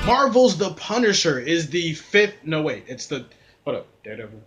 Marvel's The Punisher is the fifth, no wait, it's the, hold up, Daredevil,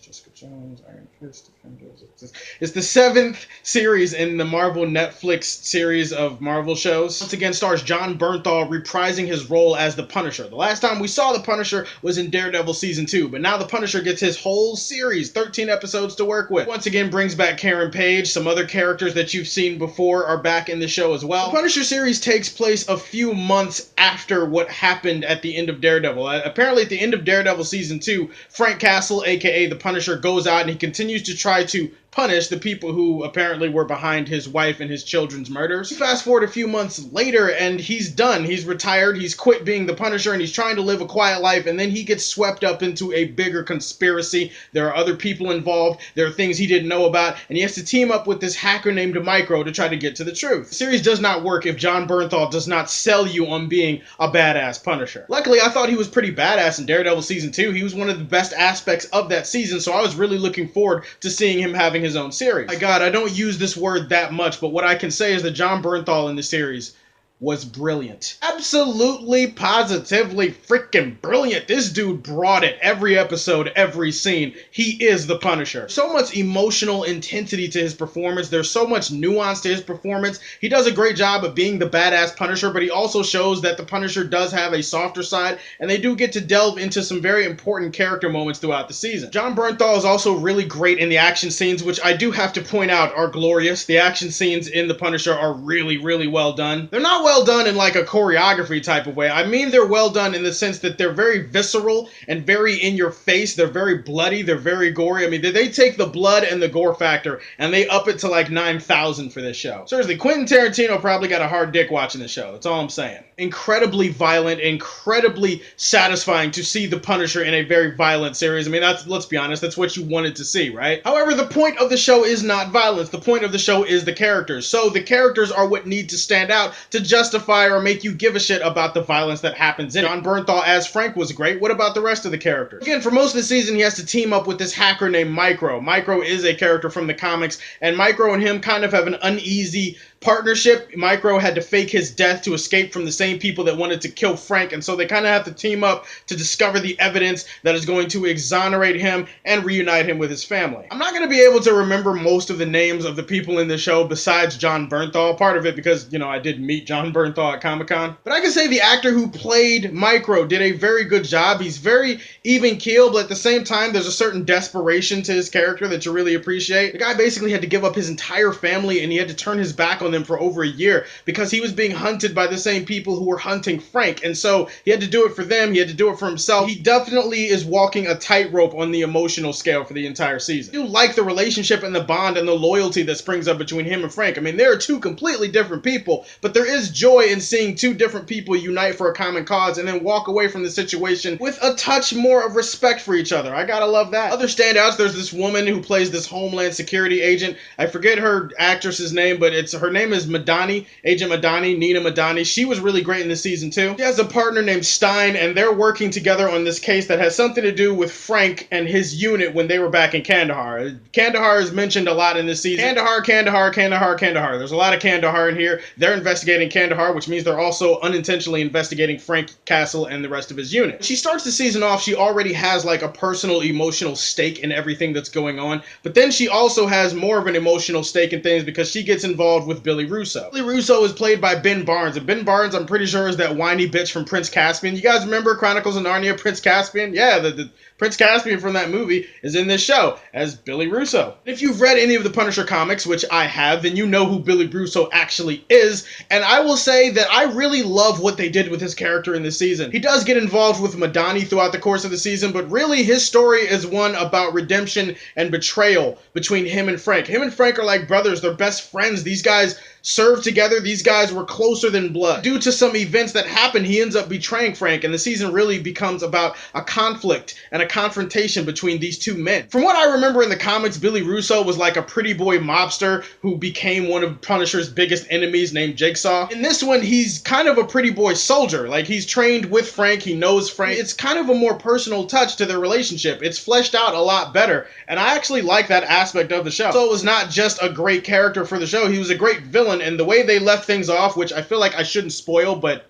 Jessica Jones, Iron Fist, Defenders. It's the seventh series in the Marvel Netflix series of Marvel shows. Once again stars Jon Bernthal reprising his role as the Punisher. The last time we saw the Punisher was in Daredevil Season 2, but now the Punisher gets his whole series, 13 episodes to work with. Once again brings back Karen Page. Some other characters that you've seen before are back in the show as well. The Punisher series takes place a few months after what happened at the end of Daredevil. Apparently at the end of Daredevil Season 2, Frank Castle, aka the Punisher, goes out and he continues to try to punish the people who apparently were behind his wife and his children's murders. Fast forward a few months later and he's done. He's retired, he's quit being the Punisher, and he's trying to live a quiet life, and then he gets swept up into a bigger conspiracy. There are other people involved, there are things he didn't know about, and he has to team up with this hacker named Micro to try to get to the truth. The series does not work if Jon Bernthal does not sell you on being a badass Punisher. Luckily, I thought he was pretty badass in Daredevil Season 2. He was one of the best aspects of that season, so I was really looking forward to seeing him having his own series. My God, I don't use this word that much, but what I can say is that Jon Bernthal in the series was brilliant. Absolutely, positively freaking brilliant. This dude brought it every episode, every scene. He is the Punisher. So much emotional intensity to his performance. There's so much nuance to his performance. He does a great job of being the badass Punisher, but he also shows that the Punisher does have a softer side, and they do get to delve into some very important character moments throughout the season. Jon Bernthal is also really great in the action scenes, which I do have to point out are glorious. The action scenes in The Punisher are really, really well done. They're not well done in like a choreography type of way. I mean, they're well done in the sense that they're very visceral and very in your face. They're very bloody. They're very gory. I mean, they take the blood and the gore factor and they up it to like 9,000 for this show. Seriously, Quentin Tarantino probably got a hard dick watching the show. That's all I'm saying. Incredibly violent, incredibly satisfying to see the Punisher in a very violent series. I mean, let's be honest, that's what you wanted to see, right? However, the point of the show is not violence. The point of the show is the characters. So the characters are what need to stand out to justify or make you give a shit about the violence that happens in it. Jon Bernthal as Frank was great. What about the rest of the characters? Again, for most of the season, he has to team up with this hacker named Micro. Micro is a character from the comics, and Micro and him kind of have an uneasy partnership. Micro had to fake his death to escape from the same people that wanted to kill Frank, and so they kind of have to team up to discover the evidence that is going to exonerate him and reunite him with his family. I'm not going to be able to remember most of the names of the people in the show besides Jon Bernthal, part of it because, you know, I did meet Jon Bernthal at Comic-Con, but I can say the actor who played Micro did a very good job. He's very even-keeled, but at the same time, there's a certain desperation to his character that you really appreciate. The guy basically had to give up his entire family, and he had to turn his back on them for over a year because he was being hunted by the same people who were hunting Frank, and so he had to do it for them, he had to do it for himself. He definitely is walking a tightrope on the emotional scale for the entire season. I do like the relationship and the bond and the loyalty that springs up between him and Frank. I mean, they are two completely different people, but there is joy in seeing two different people unite for a common cause and then walk away from the situation with a touch more of respect for each other. I gotta love that. Other standouts, there's this woman who plays this Homeland Security agent. I forget her actress's name, but her name is Madani, Agent Madani, Nina Madani. She was really great in this season too. She has a partner named Stein, and they're working together on this case that has something to do with Frank and his unit when they were back in Kandahar. Kandahar is mentioned a lot in this season. Kandahar, Kandahar, Kandahar, Kandahar. There's a lot of Kandahar in here. They're investigating Kandahar, which means they're also unintentionally investigating Frank Castle and the rest of his unit. When she starts the season off, she already has like a personal emotional stake in everything that's going on, but then she also has more of an emotional stake in things because she gets involved with Billy Russo. Billy Russo is played by Ben Barnes, and Ben Barnes, I'm pretty sure, is that whiny bitch from Prince Caspian. You guys remember Chronicles of Narnia, Prince Caspian? Yeah, the Prince Caspian from that movie is in this show as Billy Russo. If you've read any of the Punisher comics, which I have, then you know who Billy Russo actually is, and I will say that I really love what they did with his character in this season. He does get involved with Madani throughout the course of the season, but really his story is one about redemption and betrayal between him and Frank. Him and Frank are like brothers, they're best friends. These guys served together, these guys were closer than blood. Due to some events that happened, he ends up betraying Frank, and the season really becomes about a conflict and a confrontation between these two men. From what I remember in the comics, Billy Russo was like a pretty boy mobster who became one of Punisher's biggest enemies named Jigsaw. In this one, he's kind of a pretty boy soldier. Like, he's trained with Frank, he knows Frank. It's kind of a more personal touch to their relationship. It's fleshed out a lot better, and I actually like that aspect of the show. So it was not just a great character for the show, he was a great villain, and the way they left things off, which I feel like I shouldn't spoil, but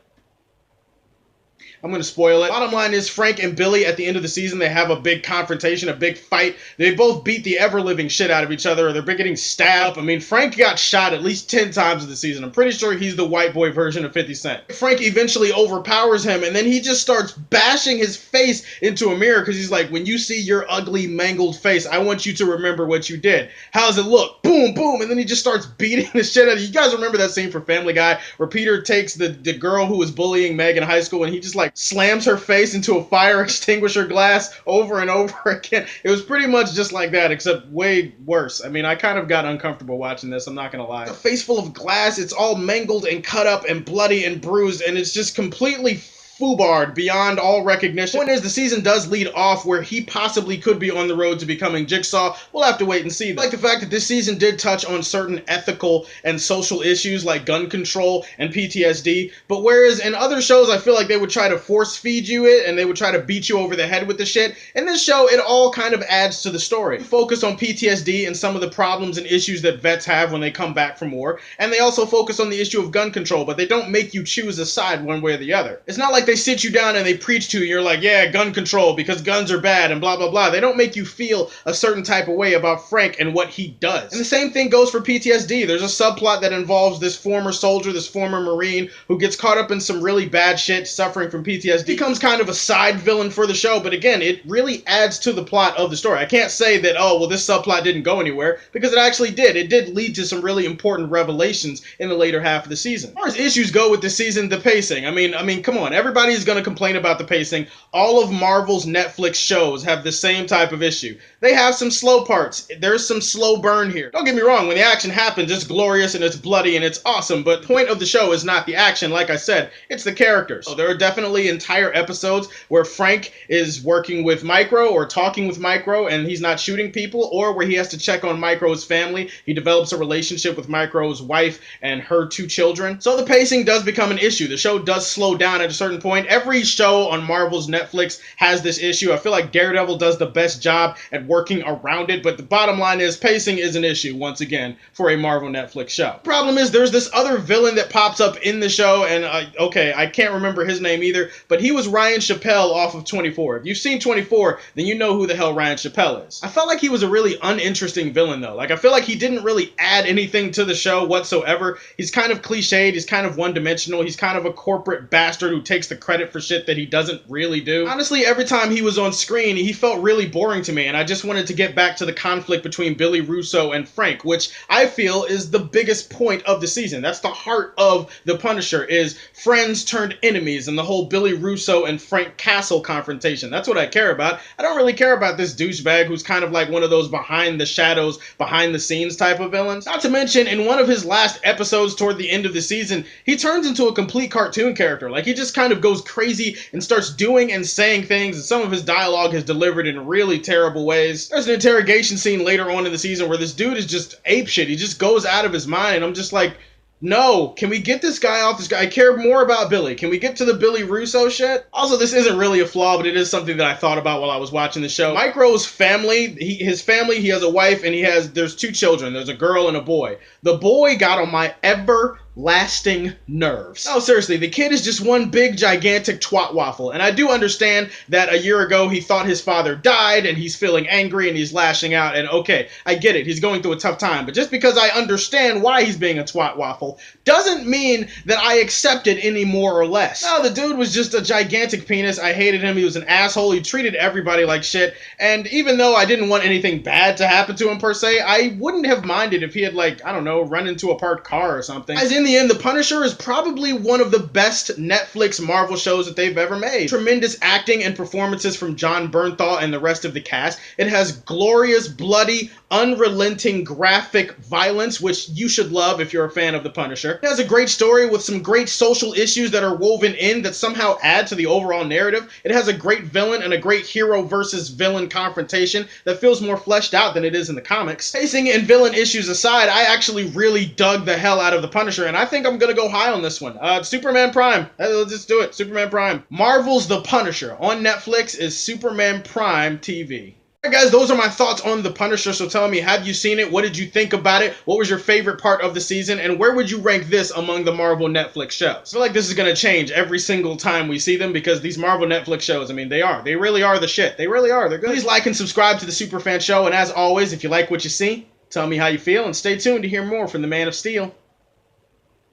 I'm going to spoil it. Bottom line is Frank and Billy at the end of the season, they have a big confrontation, a big fight. They both beat the ever-living shit out of each other, or they're getting stabbed. I mean, Frank got shot at least 10 times in the season. I'm pretty sure he's the white boy version of 50 Cent. Frank eventually overpowers him, and then he just starts bashing his face into a mirror because he's like, when you see your ugly, mangled face, I want you to remember what you did. How does it look? Boom, boom, and then he just starts beating the shit out of you. You guys remember that scene from Family Guy where Peter takes the girl who was bullying Meg in high school and he just like slams her face into a fire extinguisher glass over and over again? It was pretty much just like that, except way worse. I mean, I kind of got uncomfortable watching this, I'm not gonna lie. A face full of glass, it's all mangled and cut up and bloody and bruised, and it's just completely foobarred beyond all recognition. The point is, the season does lead off where he possibly could be on the road to becoming Jigsaw. We'll have to wait and see. I like the fact that this season did touch on certain ethical and social issues like gun control and PTSD, but whereas in other shows I feel like they would try to force feed you it and they would try to beat you over the head with the shit, in this show it all kind of adds to the story. They focus on PTSD and some of the problems and issues that vets have when they come back from war, and they also focus on the issue of gun control, but they don't make you choose a side one way or the other. It's not like they sit you down and they preach to you, you're like, yeah, gun control because guns are bad and blah blah blah. They don't make you feel a certain type of way about Frank and what he does. And the same thing goes for PTSD. There's a subplot that involves this former soldier, this former Marine, who gets caught up in some really bad shit, suffering from PTSD, becomes kind of a side villain for the show, but again, it really adds to the plot of the story. I can't say that, oh, well, this subplot didn't go anywhere, because it actually did. It did lead to some really important revelations in the later half of the season. As far as issues go with the season, the pacing, I mean, come on, everybody's gonna complain about the pacing. All of Marvel's Netflix shows have the same type of issue. They have some slow parts. There's some slow burn here. Don't get me wrong, when the action happens, it's glorious and it's bloody and it's awesome, but the point of the show is not the action, like I said, it's the characters. So there are definitely entire episodes where Frank is working with Micro or talking with Micro and he's not shooting people, or where he has to check on Micro's family. He develops a relationship with Micro's wife and her 2 children. So the pacing does become an issue. The show does slow down at a certain point. Every show on Marvel's Netflix has this issue. I feel like Daredevil does the best job at working around it, but the bottom line is pacing is an issue, once again, for a Marvel Netflix show. The problem is there's this other villain that pops up in the show, and okay, I can't remember his name either, but he was Ryan Chappelle off of 24. If you've seen 24, then you know who the hell Ryan Chappelle is. I felt like he was a really uninteresting villain, though. Like, I feel like he didn't really add anything to the show whatsoever. He's kind of cliched, he's kind of one-dimensional, he's kind of a corporate bastard who takes the credit for shit that he doesn't really do. Honestly, every time he was on screen, he felt really boring to me, and I just wanted to get back to the conflict between Billy Russo and Frank, which I feel is the biggest point of the season. That's the heart of The Punisher, is friends turned enemies, and the whole Billy Russo and Frank Castle confrontation. That's what I care about. I don't really care about this douchebag who's kind of like one of those behind the shadows, behind the scenes type of villains. Not to mention, in one of his last episodes toward the end of the season, he turns into a complete cartoon character. Like, he just kind of goes crazy and starts doing and saying things, and some of his dialogue is delivered in really terrible ways. There's an interrogation scene later on in the season where this dude is just apeshit. He just goes out of his mind, and I'm just like, no, can we get this guy off this guy? I care more about Billy. Can we get to the Billy Russo shit? Also, this isn't really a flaw, but it is something that I thought about while I was watching the show. Micro's family, his family, he has a wife, and there's 2 children. There's a girl and a boy. The boy got on my everlasting nerves. No, seriously, the kid is just one big, gigantic twat waffle, and I do understand that a year ago he thought his father died, and he's feeling angry, and he's lashing out, and okay, I get it, he's going through a tough time, but just because I understand why he's being a twat waffle doesn't mean that I accept it any more or less. No, the dude was just a gigantic penis. I hated him. He was an asshole. He treated everybody like shit, and even though I didn't want anything bad to happen to him per se, I wouldn't have minded if he had, like, I don't know, run into a parked car or something. As in the end, The Punisher is probably one of the best Netflix Marvel shows that they've ever made. Tremendous acting and performances from Jon Bernthal and the rest of the cast. It has glorious, bloody, unrelenting graphic violence, which you should love if you're a fan of The Punisher. It has a great story with some great social issues that are woven in that somehow add to the overall narrative. It has a great villain and a great hero versus villain confrontation that feels more fleshed out than it is in the comics. Pacing and villain issues aside, I actually really dug the hell out of The Punisher, and I think I'm gonna go high on this one. Superman Prime. Let's just do it. Superman Prime. Marvel's The Punisher on Netflix is Superman Prime TV. Alright guys, those are my thoughts on The Punisher. So tell me, have you seen it? What did you think about it? What was your favorite part of the season? And where would you rank this among the Marvel Netflix shows? I feel like this is going to change every single time we see them because these Marvel Netflix shows, I mean, they really are the shit. They really are. They're good. Please like and subscribe to the Superfan Show. And as always, if you like what you see, tell me how you feel and stay tuned to hear more from the Man of Steel.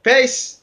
Peace!